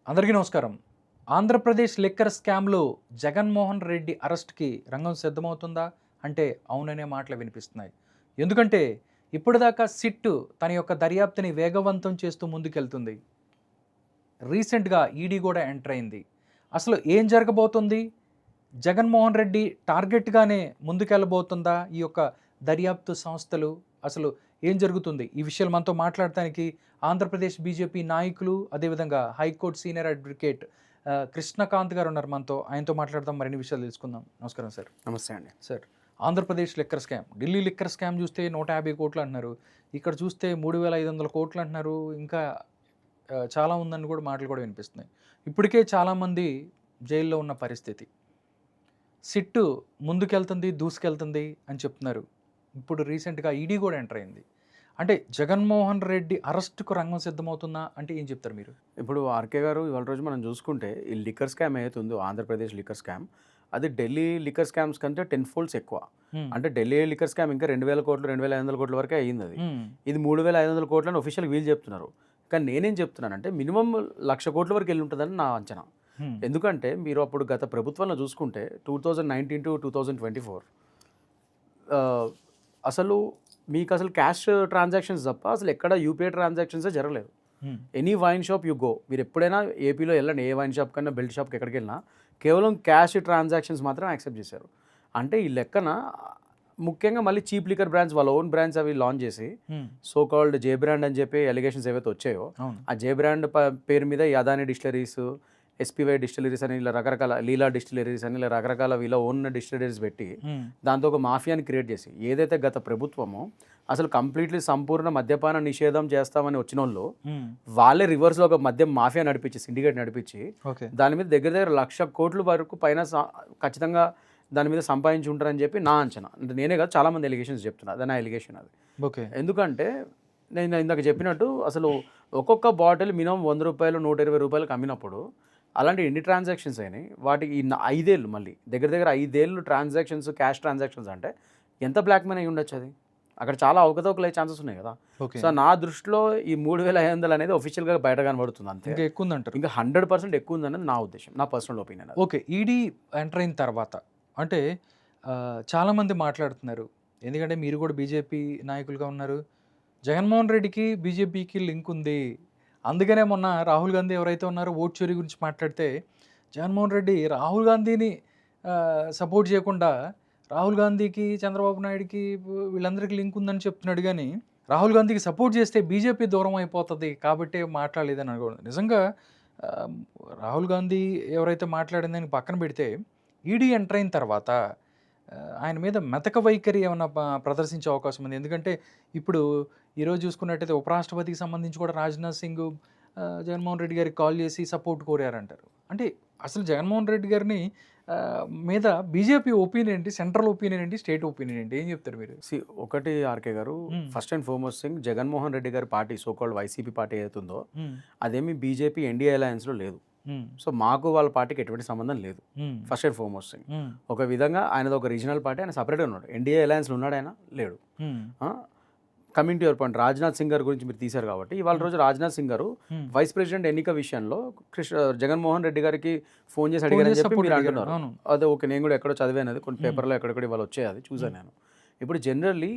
అందరికీ నమస్కారం. ఆంధ్రప్రదేశ్ లిక్కర్ స్కామ్‌లో జగన్మోహన్ రెడ్డి అరెస్ట్‌కి రంగం సిద్ధమవుతుందా? అంటే అవుననే మాటలు వినిపిస్తున్నాయి. ఎందుకంటే ఇప్పటిదాకా సిట్ తన యొక్క దర్యాప్తుని వేగవంతం చేస్తూ ముందుకెళ్తుంది. రీసెంట్‌గా ఈడీ కూడా ఎంటర్ అయింది. అసలు ఏం జరగబోతుంది? జగన్మోహన్ రెడ్డి టార్గెట్‌గానే ముందుకెళ్ళబోతుందా ఈ యొక్క దర్యాప్తు సంస్థలు? అసలు ఏం జరుగుతుంది? ఈ విషయాలు మనతో మాట్లాడటానికి ఆంధ్రప్రదేశ్ బీజేపీ నాయకులు, అదేవిధంగా హైకోర్టు సీనియర్ అడ్వకేట్ కృష్ణకాంత్ గారు ఉన్నారు మనతో. ఆయనతో మాట్లాడదాం, మరిన్ని విషయాలు తెలుసుకుందాం. నమస్కారం సార్. నమస్తే అండి. Sir, Andhra Pradesh liquor scam, Delhi liquor scam చూస్తే 150 కోట్లు అంటున్నారు. ఇక్కడ చూస్తే 3,500 కోట్లు అంటున్నారు. ఇంకా చాలా ఉందని కూడా మాటలు కూడా వినిపిస్తున్నాయి. ఇప్పటికే చాలామంది జైల్లో ఉన్న పరిస్థితి. సిట్టు ముందుకెళ్తుంది, దూసుకెళ్తుంది అని చెప్తున్నారు. ఇప్పుడు రీసెంట్‌గా ఈడీ కూడా ఎంటర్ అయింది. అంటే జగన్మోహన్ రెడ్డి అరెస్ట్‌కు రంగం సిద్ధమవుతుందా అంటే ఏం చెప్తారు మీరు? ఇప్పుడు ఆర్కే గారు ఇవాళ రోజు మనం చూసుకుంటే ఈ లిక్కర్ స్కామ్ ఏదైతే ఉందో ఆంధ్రప్రదేశ్ లిక్కర్ స్కామ్ అది ఢిల్లీ లిక్కర్ స్కామ్స్ కంటే 10 ఫోల్డ్స్ ఎక్కువ. అంటే ఢిల్లీ లిక్కర్ స్కామ్ ఇంకా 2,000 కోట్లు 2,500 కోట్ల వరకే అయ్యింది. అది ఇది 3,500 కోట్లని ఒఫీషియల్ వీళ్ళు చెప్తున్నారు. కానీ నేనేం చెప్తున్నానంటే మినిమం 1,00,000 కోట్ల వరకు వెళ్ళి ఉంటుందని నా అంచనా. ఎందుకంటే మీరు అప్పుడు గత ప్రభుత్వంలో చూసుకుంటే 2019 to 2024 అసలు మీకు అసలు క్యాష్ ట్రాన్సాక్షన్స్ తప్ప అసలు ఎక్కడ యూపీఐ ట్రాన్సాక్షన్సే జరగలేదు. Any wine shop you go, మీరు ఎప్పుడైనా ఏపీలో వెళ్ళండి, ఏ వైన్ షాప్ కన్నా బెల్ట్ షాప్కి ఎక్కడికి వెళ్ళినా కేవలం క్యాష్ ట్రాన్సాక్షన్స్ మాత్రం యాక్సెప్ట్ చేశారు. అంటే ఈ లెక్కన ముఖ్యంగా మళ్ళీ చీప్ లిక్కర్ బ్రాండ్స్ వాళ్ళ ఓన్ బ్రాండ్స్ అవి లాంచ్ చేసి సో కాల్డ్ జే బ్రాండ్ అని చెప్పి ఎలిగేషన్స్ ఏవైతే వచ్చాయో ఆ జే బ్రాండ్ పేరు మీద ఈ అదాని డిస్టిలరీస్, ఎస్పీవై డిస్టిలరీస్ అని ఇలా రకరకాల, లీలా డిస్టిలరీస్ అని ఇలా రకరకాల వీళ్ళ ఓన్ డిస్టిలరీస్ పెట్టి దాంతో ఒక మాఫియాని క్రియేట్ చేసి ఏదైతే గత ప్రభుత్వమో అసలు కంప్లీట్లీ సంపూర్ణ మద్యపాన నిషేధం చేస్తామని వచ్చిన వాళ్ళు వాళ్ళే రివర్స్లో ఒక మద్యం మాఫియా నడిపించి, సిండికేట్ నడిపించి దాని మీద దగ్గర 1,00,000 కోట్ల వరకు పైన ఖచ్చితంగా దాని మీద సంపాదించి ఉంటారని చెప్పి నా అంచనా. అంటే నేనే కాదు, చాలామంది ఎలిగేషన్స్ చెప్తున్నారు. అదే నా ఎలిగేషన్ అది. ఎందుకంటే నేను ఇందాక చెప్పినట్టు అసలు ఒక్కొక్క బాటిల్ మినిమం 100 రూపాయలు 120 రూపాయలకు అమ్మినప్పుడు అలాంటి ఎన్ని ట్రాన్సాక్షన్స్ అయినాయి వాటికి 5 ఏళ్ళు మళ్ళీ దగ్గర 5 ఏళ్ళు ట్రాన్సాక్షన్స్, క్యాష్ ట్రాన్సాక్షన్స్ అంటే ఎంత బ్లాక్ మనీ అయి ఉండొచ్చు అది. అక్కడ చాలా అవకతవకలు అయ్యే ఛాన్సెస్ ఉన్నాయి కదా. సో నా దృష్టిలో ఈ 3,500 అనేది ఒఫీషియల్గా బయట కనబడుతుంది అంతే. ఇంకా ఎక్కువ ఉందంటారు? ఇంకా 100% ఎక్కువ ఉందనేది నా ఉద్దేశం, నా personal opinion. Okay, ED enter అయిన తర్వాత అంటే చాలామంది మాట్లాడుతున్నారు, ఎందుకంటే మీరు కూడా బీజేపీ నాయకులుగా ఉన్నారు, జగన్మోహన్ రెడ్డికి బీజేపీకి లింక్ ఉంది. అందుకనే మొన్న రాహుల్ గాంధీ ఎవరైతే ఉన్నారో ఓట్ చోరీ గురించి మాట్లాడితే జగన్మోహన్ రెడ్డి రాహుల్ గాంధీని సపోర్ట్ చేయకుండా రాహుల్ గాంధీకి, చంద్రబాబు నాయుడుకి, వీళ్ళందరికీ లింక్ ఉందని చెప్తున్నాడు. కానీ రాహుల్ గాంధీకి సపోర్ట్ చేస్తే బీజేపీ దూరం అయిపోతుంది కాబట్టి మాట్లాడలేదని అనుకోండి. నిజంగా రాహుల్ గాంధీ ఎవరైతే మాట్లాడిందని పక్కన పెడితే ఈడీ ఎంటర్ అయిన తర్వాత ఆయన మీద మెతక వైఖరి ఏమైనా ప్రదర్శించే అవకాశం ఉంది. ఎందుకంటే ఇప్పుడు ఈరోజు చూసుకున్నట్టయితే ఉపరాష్ట్రపతికి సంబంధించి కూడా రాజ్నాథ్ సింగ్ జగన్మోహన్ రెడ్డి గారికి కాల్ చేసి సపోర్ట్ కోరారంటారు. అంటే అసలు జగన్మోహన్ రెడ్డి గారిని మీద బీజేపీ ఒపీనియన్ ఏంటి, సెంట్రల్ ఒపీనియన్ ఏంటి, స్టేట్ ఒపీనియన్ ఏంటి, ఏం చెప్తారు మీరు? ఒకటి ఆర్కే గారు, first and foremost thing, Jaganmohan Reddy గారి పార్టీ సోకాల్డ్ వైసీపీ పార్టీ ఏదైతుందో అదేమి బీజేపీ ఎన్డీఏ అలయన్స్లో లేదు. సో మాకు వాళ్ళ పార్టీకి ఎటువంటి సంబంధం లేదు. First and foremost thing. ఒక విధంగా ఆయనది ఒక రీజనల్ పార్టీ, ఆయన సపరేట్గా ఉన్నాడు. ఎన్డీఏ అలయన్స్లో ఉన్నాడు, ఆయన లేడు. Coming to your point, Rajnath Singh గారి గురించి మీరు తీశారు కాబట్టి ఇవాళ రోజు రాజ్నాథ్ సింగ్ గారు వైస్ ప్రెసిడెంట్ ఎన్నిక విషయంలో జగన్మోహన్ రెడ్డి గారికి ఫోన్ చేసి అడిగారని చెప్పి మీరు అంటున్నారు. అదే ఓకే, నేను కూడా ఎక్కడో చదివాను, కొన్ని పేపర్లో ఎక్కడెక్కడ ఇవాళ వచ్చాయి, అది చూసాను నేను. ఇప్పుడు జనరల్లీ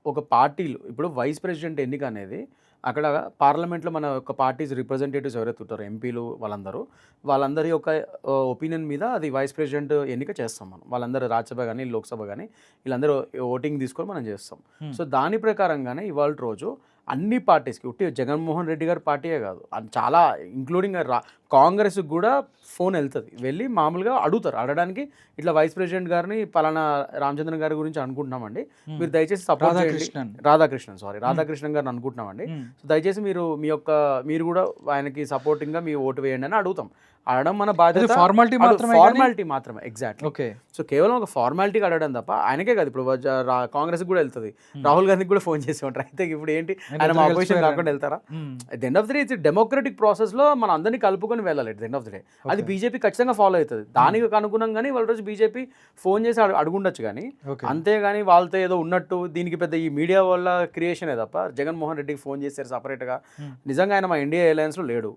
ఒక పార్టీలు ఇప్పుడు వైస్ ప్రెసిడెంట్ ఎన్నిక అనేది అక్కడ పార్లమెంట్లో మన యొక్క పార్టీస్ రిప్రజెంటేటివ్స్ ఎవరైతే ఉంటారో ఎంపీలు వాళ్ళందరి యొక్క ఒపీనియన్ మీద అది వైస్ ప్రెసిడెంట్ ఎన్నిక చేస్తాం మనం. వాళ్ళందరూ రాజ్యసభ కానీ లోక్సభ కానీ వీళ్ళందరూ ఓటింగ్ తీసుకొని మనం చేస్తాం. సో దాని ప్రకారంగానే ఇవాళ రోజు అన్ని పార్టీస్కి, ఉట్టి జగన్మోహన్ రెడ్డి గారి పార్టీయే కాదు, చాలా ఇంక్లూడింగ్ కాంగ్రెస్కి కూడా ఫోన్ వెళ్తుంది, వెళ్ళి మామూలుగా అడుగుతారు. అడగడానికి ఇట్లా వైస్ ప్రెసిడెంట్ గారిని పలానా రామచంద్రన్ గారి గురించి అనుకుంటున్నామండి, మీరు దయచేసి సపోర్ట్ చేయండి, రాధాకృష్ణన్ గారిని అనుకుంటున్నామండి, సో దయచేసి మీరు కూడా ఆయనకి సపోర్టింగ్గా మీ ఓటు వేయండి అని అడుగుతాం. అడగడం మన బాధ్యత, ఫార్మాలిటీ మాత్రమే. ఎగ్జాక్ట్లీ. ఓకే. సో కేవలం ఒక ఫార్మాలిటీగా అడగడం తప్ప ఆయనకే కాదు, ఇప్పుడు కాంగ్రెస్కి కూడా వెళ్తుంది, రాహుల్ గాంధీకి కూడా ఫోన్ చేసి ఉంటారు. అయితే ఇప్పుడు ఏంటి, ఆయన మా అపోజిషన్ కాకుండా వెళ్తారా? At the end of the day it's democratic ప్రాసెస్లో మన అందరినీ కలుపుకొని తీసుకొని వెళ్ళాలి at the end of the day. అది బీజేపీ ఖచ్చితంగా ఫాలో అవుతుంది. దానికి అనుగుణంగానే వాళ్ళ రోజు బీజేపీ ఫోన్ చేసి అడుగుండొచ్చు, కానీ అంతేగాని వాళ్ళతో ఏదో ఉన్నట్టు దీనికి పెద్ద ఈ మీడియా వల్ల క్రియేషనే తప్ప జగన్మోహన్ రెడ్డికి ఫోన్ చేశారు సపరేట్గా. నిజంగా ఆయన మా ఇండియా ఎయిర్లైన్స్లో లేడు.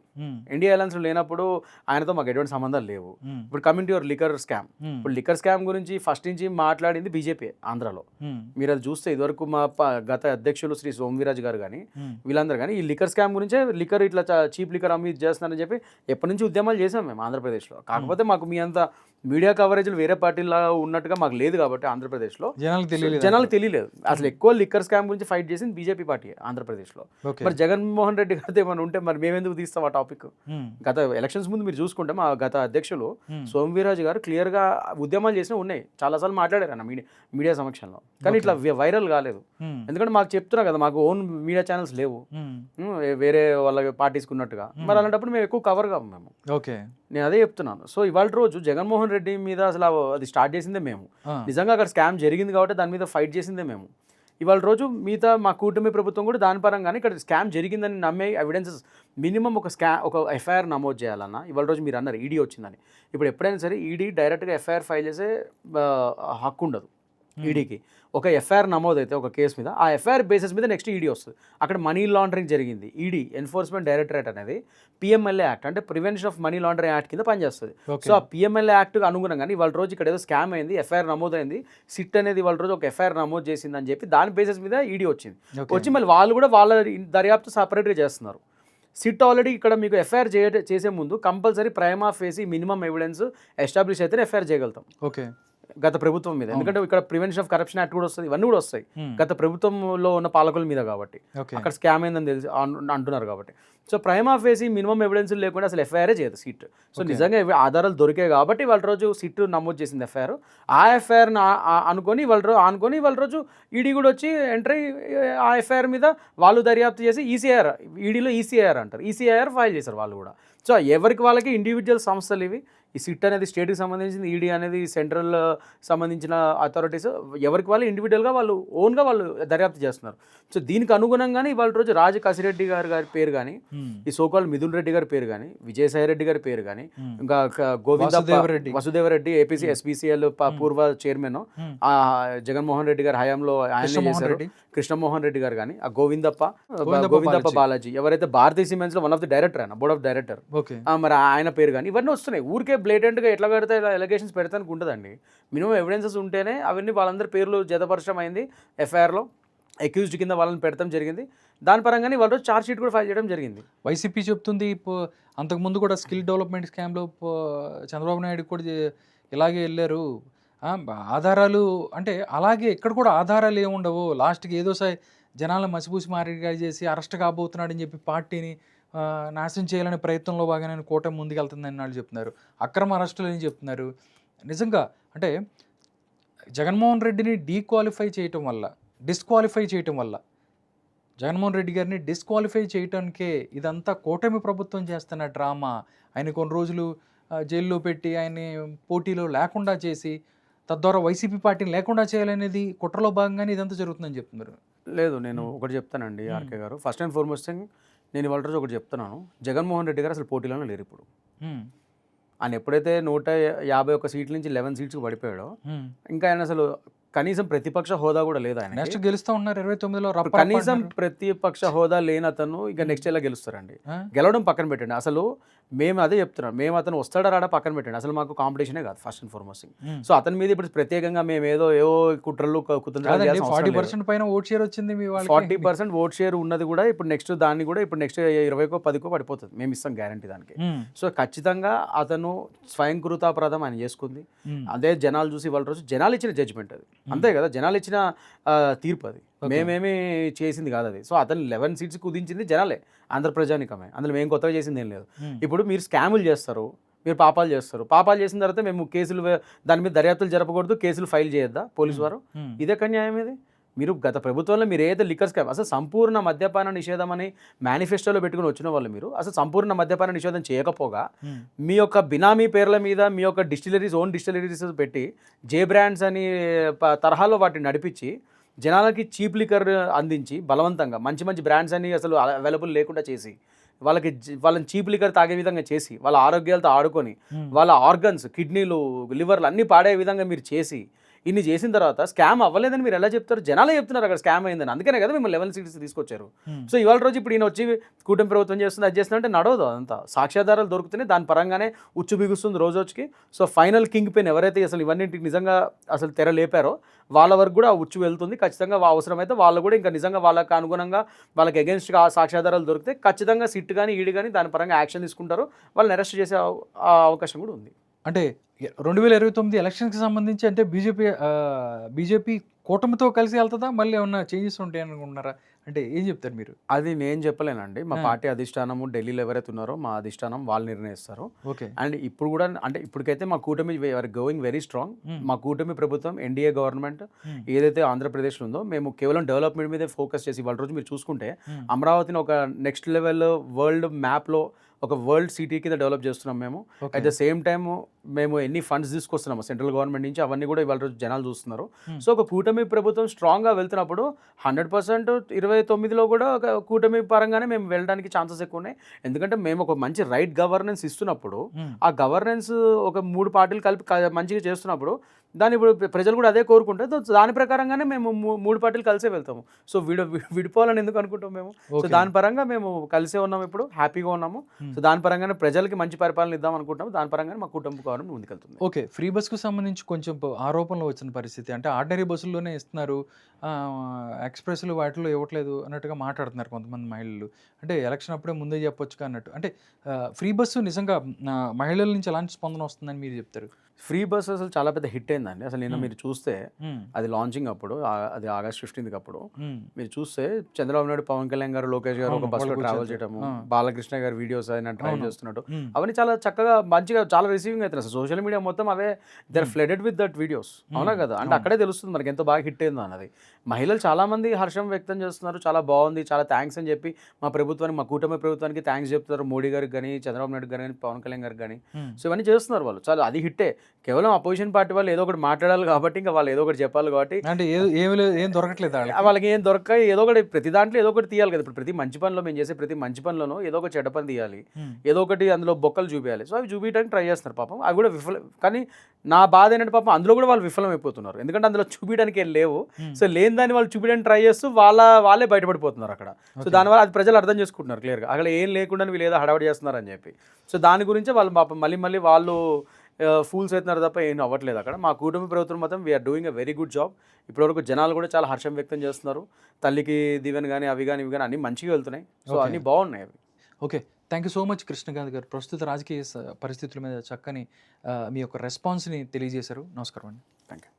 ఇండియా ఎయిర్లైన్స్లో లేనప్పుడు ఆయనతో మాకు ఎటువంటి సంబంధాలు లేవు. ఇప్పుడు coming to your liquor scam, ఇప్పుడు లిక్కర్ స్కామ్ గురించి ఫస్ట్ నుంచి మాట్లాడింది బీజేపీ ఆంధ్రాలో. మీరు అది చూస్తే ఇదివరకు మా గత అధ్యక్షులు శ్రీ సోమవీరాజు గారు కానీ వీళ్ళందరూ కానీ ఈ లిక్కర్ స్కామ్ గురించే లిక్కర్ ఇట్లా చీప్ లిక్కర్ అమ్మి చేస్తున్నారని చెప్పి ఎప్పటి నుంచి ఉద్యమాలు చేసాం మేము ఆంధ్రప్రదేశ్లో. కాకపోతే మాకు మీ అంత మీడియా కవరేజ్లు వేరే పార్టీలా ఉన్నట్టుగా మాకు లేదు కాబట్టి ఆంధ్రప్రదేశ్లో జనాలకు తెలియలేదు. అసలు ఎక్కువ లిక్కర్ స్కామ్ గురించి ఫైట్ చేసింది బీజేపీ పార్టీ ఆంధ్రప్రదేశ్లో. మరి జగన్మోహన్ రెడ్డి గారితో ఏమైనా ఉంటే మరి మేమెందుకు తీస్తాం ఆ టాపిక్? గత ఎలక్షన్స్ ముందు మీరు చూసుకుంటే మా గత అధ్యక్షులు సోమవీరాజు గారు క్లియర్గా ఉద్యమాలు చేసినా ఉన్నాయి, చాలాసార్లు మాట్లాడారు అన్న మీడియా సమక్షంలో, కానీ ఇట్లా వైరల్ కాలేదు. ఎందుకంటే మాకు చెప్తున్నా కదా, మాకు ఓన్ మీడియా ఛానల్స్ లేవు వేరే వాళ్ళ పార్టీస్కి ఉన్నట్టుగా. మరి అలాంటప్పుడు మేము ఎక్కువ కవర్ కాము మేము. ఓకే, నేను అదే చెప్తున్నాను. సో ఇవాళ రోజు జగన్మోహన్ రెడ్డి మీద అసలు అది స్టార్ట్ చేసిందే మేము. నిజంగా అక్కడ స్కామ్ జరిగింది కాబట్టి దాని మీద ఫైట్ చేసిందే మేము. ఇవాళ రోజు మిగతా మా కూటమి ప్రభుత్వం కూడా దాని పరంగానే ఇక్కడ స్కామ్ జరిగిందని నమ్మే ఎవిడెన్సెస్ మినిమం ఒక ఎఫ్ఐఆర్ నమోదు చేయాలన్నా. ఇవాళ రోజు మీరు అన్నారు ఈడీ వచ్చిందని. ఇప్పుడు ఎప్పుడైనా సరే ఈడీ డైరెక్ట్గా ఎఫ్ఐఆర్ ఫైల్ చేసే హక్కు ఉండదు ఈడీకి. ఒక ఎఫ్ఐఆర్ నమోదైతే ఒక కేసు మీద, ఆ ఎఫ్ఐఆర్ బేసిస్ మీద నెక్స్ట్ ఈడీ వస్తుంది. అక్కడ మనీ లాండరింగ్ జరిగింది, ఈడీ ఎన్ఫోర్స్మెంట్ డైరెక్టరేట్ అనేది పిఎంఎల్ఏ యాక్ట్ అంటే prevention of money laundering act కింద పనిచేస్తుంది. సో ఆ పిఎంఎల్ఏ యాక్ట్కి అనుగుణంగానే ఇవాళ రోజు ఇక్కడ ఏదో స్కామ్ అయింది, ఎఫ్ఐఆర్ నమోదైంది, సిట్ అనేది ఇవాళ రోజు ఒక ఎఫ్ఐఆర్ నమోదు చేసిందని చెప్పి దాని బేసిస్ మీద ఈడీ వచ్చింది. వచ్చి మళ్ళీ వాళ్ళు కూడా వాళ్ళ దర్యాప్తు సపరేట్గా చేస్తున్నారు. సిట్ ఆల్రెడీ ఇక్కడ మీకు ఎఫ్ఐఆర్ చేసే ముందు compulsory prima facie minimum evidence establish అయితేనే ఎఫ్ఐఆర్ చేయగలుగుతాం. ఓకే, గత ప్రభుత్వం మీద. ఎందుకంటే ఇక్కడ ప్రివెన్షన్ ఆఫ్ కరప్షన్ యాక్ట్ కూడా వస్తుంది, ఇవన్నీ కూడా వస్తాయి గత ప్రభుత్వంలో ఉన్న పాలకుల మీద కాబట్టి. అక్కడ స్కామ్ అయిందని తెలిసి అంటున్నారు కాబట్టి. So prima facie minimum evidence లేకుండా అసలు ఎఫ్ఐఆర్ చేయదు సిట్. సో నిజంగా ఆధారాలు దొరికాయి కాబట్టి వాళ్ళ రోజు సిట్ నమోదు చేసింది ఎఫ్ఐఆర్. ఆ ఎఫ్ఐఆర్ని అనుకొని వాళ్ళ రోజు ఈడీ కూడా వచ్చి ఎంట్రీ ఆ ఎఫ్ఐఆర్ మీద వాళ్ళు దర్యాప్తు చేసి ఈసీఐఆర్, ఈడీలో ఈసీఐఆర్ అంటారు, ఈసీఐఆర్ ఫైల్ చేశారు వాళ్ళు కూడా. సో ఎవరికి వాళ్ళకి ఇండివిజువల్ సంస్థలు ఇవి. ఈ సిట్ అనేది స్టేట్కి సంబంధించింది, ఈడీ అనేది సెంట్రల్ సంబంధించిన అథారిటీస్. ఎవరికి వాళ్ళు ఇండివిజువల్గా వాళ్ళు ఓన్గా వాళ్ళు దర్యాప్తు చేస్తున్నారు. సో దీనికి అనుగుణంగానే ఇవాళ రోజు రాజ కసిరెడ్డి గారి పేరు కానీ, ఈ సోకాల్ మిథున్ రెడ్డి గారి పేరు కానీ, విజయసాయి రెడ్డి గారి పేరు కానీ, ఇంకా వసుదేవరెడ్డి ఏపీసీ ఎస్బీసీఎల్ పూర్వ చైర్మన్ జగన్మోహన్ రెడ్డి గారి హయాంలో ఆయన చేశారు, కృష్ణమోహన్ రెడ్డి గారు కానీ, ఆ గోవిందప్ప బాలాజీ ఎవరైతే భారతీయ సిమెంట్స్ లో వన్ ఆఫ్ ది డైరెక్టర్ ఆయన బోర్డ్ ఆఫ్ డైరెక్టర్, మరి ఆయన పేరు కానీ, ఇవన్నీ వస్తున్నాయి. ఊరికే బ్లేటెంట్గా ఎట్లా కడితే ఎలిగేషన్స్ పెడతానికి ఉంటుందండి. మినిమం ఎవిడెన్సెస్ ఉంటేనే అవన్నీ వాళ్ళందరి పేర్లు జతపరచడం అయింది, ఎఫ్ఐఆర్లో అక్యూజ్డ్ కింద వాళ్ళని పెడతాం జరిగింది. దాని పరంగానే వాళ్ళు ఛార్జ్ షీట్ కూడా ఫైల్ చేయడం జరిగింది. వైసీపీ చెప్తుంది అంతకుముందు కూడా స్కిల్ డెవలప్మెంట్ స్కామ్లో చంద్రబాబు నాయుడు కూడా ఇలాగే వెళ్ళారు, ఆధారాలు అంటే అలాగే ఇక్కడ కూడా ఆధారాలు ఏముండవు, లాస్ట్కి ఏదో జనాలను మసిపూసి మారిగా చేసి అరెస్ట్ కాబోతున్నాడని చెప్పి పార్టీని నాశనం చేయాలనే ప్రయత్నంలో భాగంగా కూటమి ముందుకెళ్తుందని వాళ్ళు చెప్తున్నారు. అక్రమ అరెస్టులు అని చెప్తున్నారు. నిజంగా అంటే జగన్మోహన్ రెడ్డిని డిస్క్వాలిఫై చేయటం వల్ల జగన్మోహన్ రెడ్డి గారిని డిస్క్వాలిఫై చేయటానికే ఇదంతా కూటమి ప్రభుత్వం చేస్తున్న డ్రామా. ఆయన కొన్ని రోజులు జైల్లో పెట్టి ఆయన్ని పోటీలో లేకుండా చేసి తద్వారా వైసీపీ పార్టీని లేకుండా చేయాలనేది కుట్రలో భాగంగానే ఇదంతా జరుగుతుందని చెప్తున్నారు. లేదు, నేను ఒకటి చెప్తానండి ఆర్కే గారు. ఫస్ట్ అండ్ ఫార్మోస్ట్ థింగ్ నేను ఇవాళ రోజు ఒకటి చెప్తున్నాను, జగన్మోహన్ రెడ్డి గారు అసలు పోటీలోనే లేరు ఇప్పుడు. ఆయన ఎప్పుడైతే 151 సీట్ల నుంచి 11 సీట్స్కి పడిపోయాడో ఇంకా ఆయన అసలు కనీసం ప్రతిపక్ష హోదా కూడా లేదు. ఆయన నెక్స్ట్ గెలుస్తూ ఉన్నారు 29లో. కనీసం ప్రతిపక్ష హోదా లేని అతను ఇంకా నెక్స్ట్ ఎలా గెలుస్తారండి? గెలవడం పక్కన పెట్టండి, అసలు మేము అదే చెప్తున్నాం, మేము అతను వస్తాడా రాడా పక్కన పెట్టండి, అసలు మాకు కాంపిటీషనే కాదు ఫస్ట్ అండ్ ఫార్మోస్ట్. సో అతని మీద ఇప్పుడు ప్రత్యేకంగా మేము ఏదో కుట్రలు 40% పైన ఓట్ షేర్ వచ్చింది, 40% ఓట్ షేర్ ఉన్నది కూడా ఇప్పుడు నెక్స్ట్ 20కో 10కో పడిపోతుంది, మేము ఇస్తాం గ్యారంటీ దానికి. సో ఖచ్చితంగా అతను స్వయంకృతాపరాధం ఆయన చేసుకుంది. అదే జనాలు చూసి వాళ్ళ రోజు జనాలు ఇచ్చిన జడ్జిమెంట్ అది, అంతే కదా, జనాలు ఇచ్చిన తీర్పు అది, మేమేమి చేసింది కాదు అది. సో అతను 11 సీట్స్ కుదించింది జనాలే, ఆంధ్ర ప్రజానికమే, అందులో మేము కొత్తగా చేసింది ఏం లేదు. ఇప్పుడు మీరు స్కాములు చేస్తారు, మీరు పాపాలు చేసిన తర్వాత మేము కేసులు దాని మీద దర్యాప్తులు జరపకూడదు, కేసులు ఫైల్ చేయొద్దా పోలీసు వారు? ఇదే న్యాయం ఇది. మీరు గత ప్రభుత్వంలో మీరు ఏదైతే లిక్కర్ స్కామ్ అసలు సంపూర్ణ మద్యపాన నిషేధం అని మేనిఫెస్టోలో పెట్టుకుని వచ్చిన వాళ్ళు మీరు అసలు సంపూర్ణ మద్యపాన నిషేధం చేయకపోగా మీ యొక్క బినామీ పేర్ల మీద మీ యొక్క ఓన్ డిస్టిలరీస్ పెట్టి జే బ్రాండ్స్ అని తరహాలో వాటిని నడిపించి జనాలకి చీప్ లిక్కర్ అందించి బలవంతంగా మంచి బ్రాండ్స్ అని అసలు అవైలబుల్ లేకుండా చేసి వాళ్ళని చీప్ లిక్కర్ తాగే విధంగా చేసి వాళ్ళ ఆరోగ్యాలతో ఆడుకొని వాళ్ళ ఆర్గన్స్ కిడ్నీలు లివర్లు అన్నీ పాడే విధంగా మీరు చేసి ఇన్ని చేసిన తర్వాత స్కామ్ అవ్వలేదని మీరు ఎలా చెప్తారు? జనాలే చెప్తున్నారు అక్కడ స్కామ్ అయిందని. అందుకనే కదా మిమ్మల్ని లెవెల్ సీట్స్ తీసుకొచ్చారు. సో ఇవాళ రోజు ఇప్పుడు ఈయన వచ్చి కూటమి ప్రభుత్వం చేస్తుంది, అది చేస్తుంది అంటే నడవదు. అదంతా సాక్ష్యాధారాలు దొరుకుతున్నాయి, దాని పరంగానే ఉచ్చు బిగుస్తుంది రోజుకి. సో ఫైనల్ కింగ్ పెన్ ఎవరైతే అసలు ఇవన్నింటికి నిజంగా అసలు తెర లేపారో వాళ్ళ వరకు కూడా ఆ ఉచ్చు వెళ్తుంది. ఖచ్చితంగా అవసరమైతే వాళ్ళు కూడా ఇంకా నిజంగా వాళ్ళకి అనుగుణంగా వాళ్ళకి అగెన్స్ట్గా ఆ సాక్ష్యాధారాలు దొరికితే ఖచ్చితంగా సిట్ కానీ ఈడీ కానీ దాని పరంగా యాక్షన్ తీసుకుంటారు. వాళ్ళని అరెస్ట్ చేసే అవకాశం కూడా ఉంది. అంటే 2029 ఎలక్షన్కి సంబంధించి అంటే బీజేపీ కూటమితో కలిసి వెళ్తుందా? మళ్ళీ ఏమన్నా చేంజెస్ ఉంటాయి అనుకుంటున్నారా? అంటే ఏం చెప్తారు మీరు? అది నేను చెప్పలేనండి. మా పార్టీ అధిష్టానము ఢిల్లీలో ఎవరైతే ఉన్నారో మా అధిష్టానం వాళ్ళు నిర్ణయిస్తారు. ఓకే. అండ్ ఇప్పుడు కూడా అంటే ఇప్పటికైతే మా కూటమి గోయింగ్ వెరీ స్ట్రాంగ్. మా కూటమి ప్రభుత్వం ఎన్డీఏ గవర్నమెంట్ ఏదైతే ఆంధ్రప్రదేశ్లో ఉందో మేము కేవలం డెవలప్మెంట్ మీదే ఫోకస్ చేసి వాళ్ళ రోజు మీరు చూసుకుంటే అమరావతిని ఒక నెక్స్ట్ లెవెల్ వరల్డ్ మ్యాప్లో ఒక వరల్డ్ సిటీ కింద డెవలప్ చేస్తున్నాం మేము. అట్ ద సేమ్ టైమ్ మేము ఎన్ని ఫండ్స్ తీసుకొస్తున్నాము సెంట్రల్ గవర్నమెంట్ నుంచి అవన్నీ కూడా ఇవాళ రోజు జనాలు చూస్తున్నారు. సో ఒక కూటమి ప్రభుత్వం స్ట్రాంగ్గా వెళ్తున్నప్పుడు 100% 29లో కూడా ఒక కూటమి పరంగానే మేము వెళ్ళడానికి ఛాన్సెస్ ఎక్కువ ఉన్నాయి. ఎందుకంటే మేము ఒక మంచి రైట్ గవర్నెన్స్ ఇస్తున్నప్పుడు ఆ గవర్నెన్స్ ఒక 3 పార్టీలు కలిపి మంచిగా చేస్తున్నప్పుడు దాన్ని ఇప్పుడు ప్రజలు కూడా అదే కోరుకుంటే దాని ప్రకారంగానే మేము 3 పార్టీలు కలిసే వెళ్తాము. సో విడిపోవాలని ఎందుకు అనుకుంటాం మేము? సో దాని పరంగా మేము కలిసే ఉన్నాము, ఇప్పుడు హ్యాపీగా ఉన్నాము. సో దాని పరంగానే ప్రజలకి మంచి పరిపాలన ఇద్దాం అనుకుంటాము. దాని పరంగానే మా కుటుంబ గవర్నమెంట్ ముందుకెళ్తుంది. ఓకే. ఫ్రీ బస్కు సంబంధించి కొంచెం ఆరోపణలు వచ్చిన పరిస్థితి అంటే ఆర్డినరీ బస్సుల్లోనే ఇస్తున్నారు, ఎక్స్ప్రెస్లు వాటిలో ఇవ్వట్లేదు అన్నట్టుగా మాట్లాడుతున్నారు కొంతమంది మహిళలు. అంటే ఎలక్షన్ అప్పుడే ముందే చెప్పొచ్చు అన్నట్టు. అంటే ఫ్రీ బస్సు నిజంగా మహిళల నుంచి ఎలాంటి స్పందన వస్తుందని మీరు చెప్తారు? ఫ్రీ బస్ అసలు చాలా పెద్ద హిట్ అయిందండి. అసలు నిన్న మీరు చూస్తే అది లాంచింగ్ అప్పుడు, అది ఆగస్ట్ 15th అప్పుడు మీరు చూస్తే చంద్రబాబు నాయుడు, పవన్ కళ్యాణ్ గారు, లోకేష్ గారు ఒక బస్సులో ట్రావెల్ చేయడము, బాలకృష్ణ గారు వీడియోస్ ఆయన ట్రై చేస్తున్నట్టు అవన్నీ చాలా చక్కగా మంచిగా చాలా రిసీవింగ్ అవుతుంది. అసలు సోషల్ మీడియా మొత్తం అవే they are flooded with that videos. అవునా కదా? అంటే అక్కడే తెలుస్తుంది మనకి ఎంతో బాగా హిట్ అయిందో అన్నది. మహిళలు చాలా మంది హర్షం వ్యక్తం చేస్తున్నారు, చాలా బాగుంది, చాలా థ్యాంక్స్ అని చెప్పి మా ప్రభుత్వానికి, మా కూటమి ప్రభుత్వానికి థ్యాంక్స్ చెప్తున్నారు. మోడీ గారికి కానీ, చంద్రబాబు నాయుడు గారు కానీ, పవన్ కళ్యాణ్ గారికి కానీ. సో ఇవన్నీ చేస్తున్నారు వాళ్ళు. చాలా అది హిట్టే. కేవలం అపోజిషన్ పార్టీ వాళ్ళు ఏదో ఒకటి మాట్లాడాలి కాబట్టి ఇంకా వాళ్ళు ఏదో ఒకటి చెప్పాలి కాబట్టి అంటే ఏం దొరకట్లేదు వాళ్ళకి, ఏం దొరక ఏదో ఒకటి ప్రతి దాంట్లో ఏదో ఒకటి తీయాలి కదా. ఇప్పుడు ప్రతి మంచి పనిలో మేము చేసే ప్రతి మంచి పనిలోనూ ఏదో ఒక చెడ్డ పని తీయాలి, ఏదో ఒకటి అందులో బొక్కలు చూపించాలి. సో అవి చూపించడానికి ట్రై చేస్తున్నారు పాపం. అవి కూడా కానీ నా బాధ ఏంటంటే పాపం అందులో కూడా వాళ్ళు విఫలం అయిపోతున్నారు. ఎందుకంటే అందులో చూపించడానికి ఏం లేవు. సో లేని దాన్ని వాళ్ళు చూపించడానికి ట్రై చేస్తూ వాళ్ళే బయటపడిపోతున్నారు అక్కడ. సో దానివల్ల అది ప్రజలు అర్థం చేసుకుంటున్నారు క్లియర్గా, అక్కడ ఏం లేకుండా వీళ్ళు ఏదో హడావడి చేస్తున్నారు అని చెప్పి. సో దాని గురించి వాళ్ళు పాపం మళ్ళీ వాళ్ళు ఫూల్స్ అవుతున్నారు తప్ప ఏం అవ్వట్లేదు అక్కడ. మా కుటుంబ ప్రభుత్వం మొత్తం we are doing a very good job. ఇప్పటివరకు జనాలు కూడా చాలా హర్షం వ్యక్తం చేస్తున్నారు. తల్లికి దీవెన కానీ అవి కానీ ఇవి కానీ అన్నీ మంచిగా వెళ్తున్నాయి. సో అన్నీ బాగున్నాయి అవి. Okay. Thank you so much Krishnakanth garu. ప్రస్తుత రాజకీయ పరిస్థితుల మీద చక్కని మీ యొక్క రెస్పాన్స్ని తెలియజేశారు. నమస్కారం అండి. Thank you.